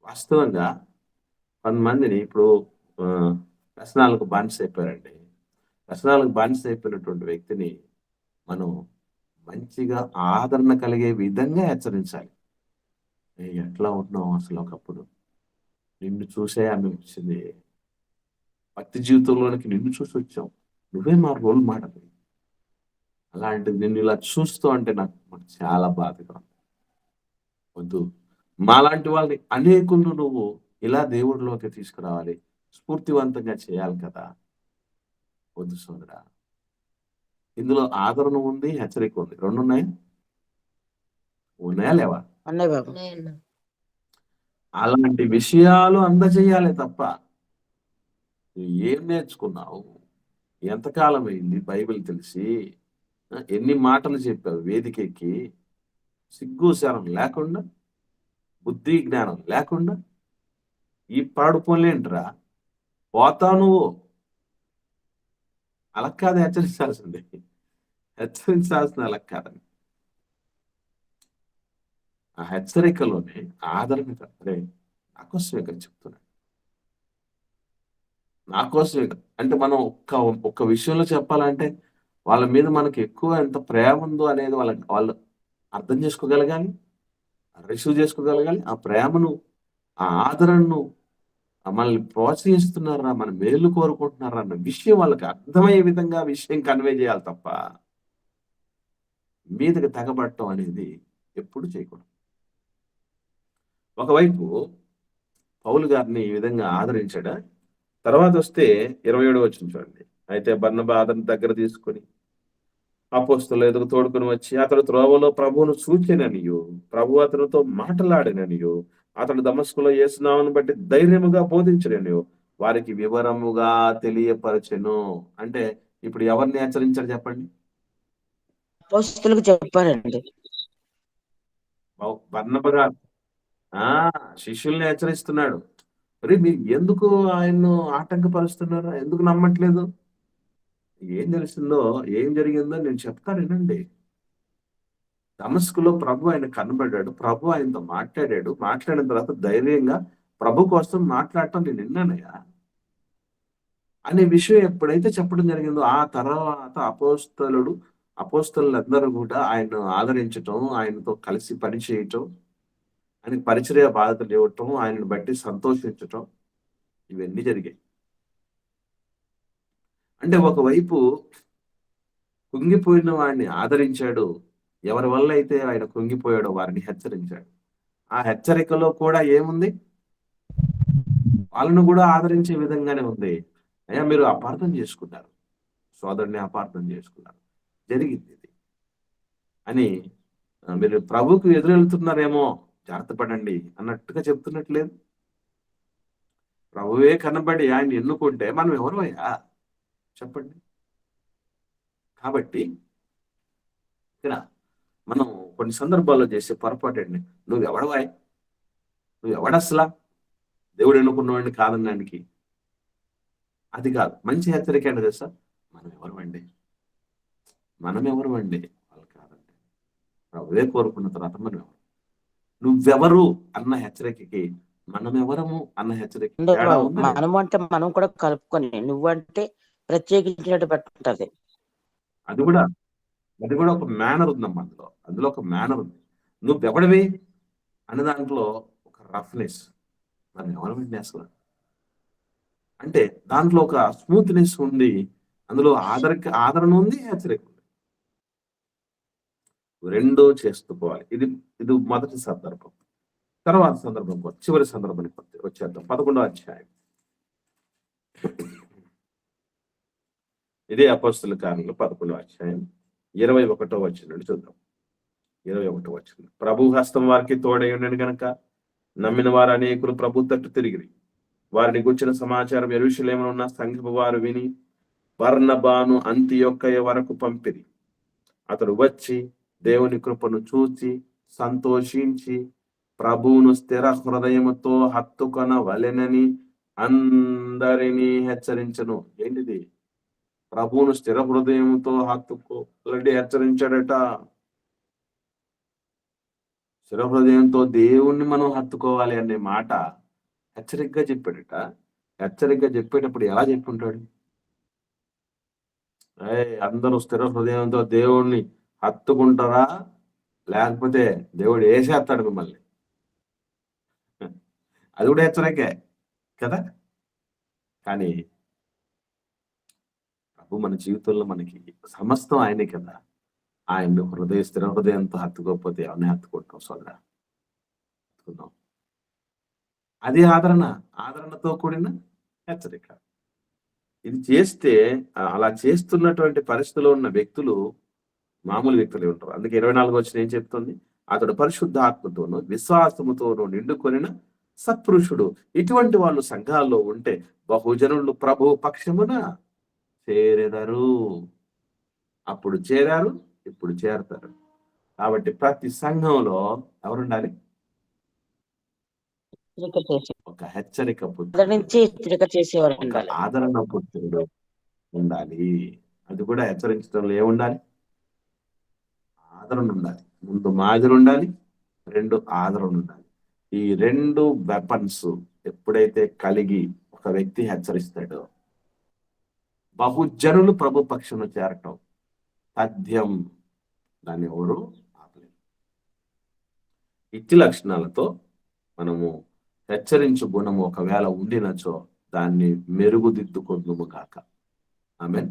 వాస్తవంగా కొంతమందిని ఇప్పుడు వ్యసనాలకు బానిస అయిపోయారండి. వ్యసనాలకు బానిస అయిపోయినటువంటి వ్యక్తిని మనం మంచిగా ఆదరణ కలిగే విధంగా హెచ్చరించాలి. ఎట్లా ఉంటున్నావు అసలు? ఒకప్పుడు నిన్ను చూసే ఆమె వచ్చింది, భక్తి జీవితంలోనికి నిన్ను చూసి వచ్చాం, నువ్వే మా రోల్ మోడల్. అలాంటిది నిన్ను ఇలా చూస్తూ అంటే నాకు చాలా బాధగా ఉంది. వద్దు, మాలాంటి వాళ్ళని అనేకులను నువ్వు ఇలా దేవుడిలోకి తీసుకురావాలి, స్ఫూర్తివంతంగా చేయాలి కదా. వద్దు సోదరా. ఇందులో ఆదరణ ఉంది, హెచ్చరిక ఉంది. రెండు ఉన్నాయా లేవా? అన్నయ్య బాబు. అలాంటి విషయాలు అందజేయాలి తప్ప నువ్వు ఏం నేర్చుకున్నావు, ఎంతకాలం అయింది బైబిల్ తెలిసి, ఎన్ని మాటలు చెప్పావు వేదికెక్కి, సిగ్గు శరం లేకుండా, బుద్ధి జ్ఞానం లేకుండా ఈ పాడుకోలేంట్రా, పోతా నువ్వు. అలా కాదు హెచ్చరించాల్సింది, అలా కాదని. ఆ హెచ్చరికలోనే ఆదరణ. అరే నాకోసమే కదా చెప్తున్నాడు, నాకోసమే కదా. అంటే మనం ఒక్క విషయంలో చెప్పాలంటే వాళ్ళ మీద మనకి ఎక్కువ ఎంత ప్రేమ ఉందో అనేది వాళ్ళు అర్థం చేసుకోగలగాలి, రిసీవ్ చేసుకోగలగాలి. ఆ ప్రేమను, ఆ ఆదరణను, మనల్ని ప్రోత్సహిస్తున్నారా, మన మేలు కోరుకుంటున్నారా అన్న విషయం వాళ్ళకి అర్థమయ్యే విధంగా విషయం కన్వే చేయాలి తప్ప మీదకి తెగబడటం అనేది ఎప్పుడు చేయకూడదు. ఒకవైపు పౌలు గారిని ఈ విధంగా ఆదరించాడా. తర్వాత వస్తే 27వ వచనం చూడండి. అయితే బర్నబా అతని దగ్గర తీసుకొని అపోస్తలుల ఎదుగు తోడుకుని వచ్చి అతడు త్రోవలో ప్రభువును చూచెననియు, ప్రభు అతనితో మాట్లాడిననియు, అతడు దమస్కులో యేసునామమును బట్టి ధైర్యముగా బోధించడనియు వారికి వివరముగా తెలియపరచెను. అంటే ఇప్పుడు ఎవరిని హెచ్చరించారు చెప్పండి? అపోస్తలులకు చెప్పారండి. బర్నబా గారు శిష్యుల్ని హెచ్చరిస్తున్నాడు. మరి మీరు ఎందుకు ఆయన్ను ఆటంకపరుస్తున్నారు, ఎందుకు నమ్మట్లేదు? ఏం తెలిసిందో, ఏం జరిగిందో నేను చెప్తాను వినండి. దమస్కులో ప్రభు ఆయన కనబడ్డాడు, ప్రభు ఆయనతో మాట్లాడాడు. మాట్లాడిన తర్వాత ధైర్యంగా ప్రభు కోసం మాట్లాడటం నేను విన్నానయ్యా అనే విషయం ఎప్పుడైతే చెప్పడం జరిగిందో ఆ తర్వాత అపోస్తలులందరూ కూడా ఆయన్ను ఆదరించటం, ఆయనతో కలిసి పని చేయటం, ఆయన పరిచర్య బాధ్యతలు ఇవ్వటం, ఆయనను బట్టి సంతోషించటం, ఇవన్నీ జరిగాయి. అంటే ఒకవైపు కుంగిపోయిన వాడిని ఆదరించాడు, ఎవరి వల్ల అయితే ఆయన కుంగిపోయాడో వారిని హెచ్చరించాడు. ఆ హెచ్చరికలో కూడా ఏముంది? వాళ్ళను కూడా ఆదరించే విధంగానే ఉంది. అయ్యా మీరు అపార్థం చేసుకున్నారు, సోదరుని అపార్థం చేసుకున్నారు, జరిగింది ఇది అని. మీరు ప్రభుకు ఎదురెళ్తున్నారేమో, జాగ్రత్త పడండి అన్నట్టుగా చెప్తున్నట్లేదు. ప్రభువే కనబడి ఆయన ఎన్నుకుంటే మనం ఎవరు అయ్యా చెప్పండి. కాబట్టి ఇక్కడ మనం కొన్ని సందర్భాల్లో చేసే పొరపాటు ఏంటి? నువ్వెవడసలా, దేవుడు ఎన్నుకున్నవాడిని కాదనడానికి. అది కాదు. మంచి హెచ్చరిక ఏంటో తెలుసా? మనం ఎవరు అండి వాళ్ళు కాదండి. ప్రభువే కోరుకున్న తర్వాత మనం ఎవరు, నువ్వెవరు అన్న హెచ్చరికకి మనం ఎవరము అన్న హెచ్చరిక తేడా ఉంది. మనము అంటే మనం కూడా కలుపుకొని, నువ్వంటే ప్రత్యేకించినట్టు పెట్టుంటది. అది కూడా ఒక మేనర్ ఉందమ్మా. అందులో ఒక మేనర్ ఉంది. నువ్వెవడివి అనే దాంట్లో ఒక రఫ్నెస్. మనం ఎవరమండి అసలు అంటే దాంట్లో ఒక స్మూత్నెస్ ఉంది. అందులో ఆదరణ ఉంది, హెచ్చరిక ఉంది. రెండో చేసుకోవాలి. ఇది మొదటి సందర్భం. తర్వాత సందర్భం, చివరి సందర్భానికి వచ్చేద్దాం. 11వ అధ్యాయం. ఇదే అపోస్తలుల కార్యంలో 11వ అధ్యాయం 21వ వచనం చూద్దాం. 21వ వచనం. ప్రభు హస్తం వారికి తోడై ఉండను గనక నమ్మిన వారు అనేకులు ప్రభు తట్టు తిరిగిరి. వారిని గుర్చిన సమాచారం యెరూషలేములో ఉన్న సంఘపు వారు విని బర్నబాను అంతియొక్కయ వరకు పంపిరి. అతడు వచ్చి దేవుని కృపను చూచి సంతోషించి ప్రభువును స్థిర హృదయముతో హత్తుకొన వలెనని అందరినీ హెచ్చరించను. ఏంటిది? ప్రభువును స్థిర హృదయంతో హత్తుకోవాలంటే హెచ్చరించాడట. స్థిర హృదయంతో దేవుణ్ణి మనం హత్తుకోవాలి అనే మాట హెచ్చరికగా చెప్పాడట. హెచ్చరికగా చెప్పేటప్పుడు ఎలా చెప్పుంటాడు? అందరూ స్థిర హృదయంతో దేవుణ్ణి హత్తుకుంటారా, లేకపోతే దేవుడు వేసేస్తాడు మిమ్మల్ని? అది కూడా హెచ్చరికే కదా. కానీ ప్రభు మన జీవితంలో మనకి సమస్తం ఆయనే కదా. ఆయన్ని స్థిర హృదయంతో హత్తుకోకపోతే ఎవరిని హత్తుకుంటాం సోదరా? హత్తుకుందాం. అది ఆదరణతో కూడిన హెచ్చరిక. ఇది చేస్తే అలా చేస్తున్నటువంటి పరిస్థితిలో ఉన్న వ్యక్తులు మామూలు వ్యక్తులు ఉంటారు. అందుకే 24వ వచనం ఏం చెప్తుంది? అతడు పరిశుద్ధాత్మతోనూ విశ్వాసముతోనూ నిండుకొనిన సత్పురుషుడు. ఇటువంటి వాళ్ళు సంఘాల్లో ఉంటే బహుజనులు ప్రభు పక్షమున చేరెదరు. అప్పుడు చేరారు, ఇప్పుడు చేరతారు. కాబట్టి ప్రతి సంఘంలో ఎవరుండాలి? ఒక హెచ్చరిక పుత్రుడు, ఆదరణ పుత్రుడు ఉండాలి. అది కూడా హెచ్చరించడంలో ఏముండాలి? ఆదరణ ఉండాలి. ముందు మాదిరి ఉండాలి, రెండు ఆదరణ ఉండాలి. ఈ రెండు వెపన్స్ ఎప్పుడైతే కలిగి ఒక వ్యక్తి హెచ్చరిస్తాడో బహుజనులు ప్రభు పక్షంలో చేరటం సాధ్యం. దాన్ని ఎవరు ఆపలేరు. ఇచ్చి లక్షణాలతో మనము హెచ్చరించు గుణము ఒకవేళ ఉండినచో దాన్ని మెరుగుదిద్దుకొందుము గాక. ఆమేన్.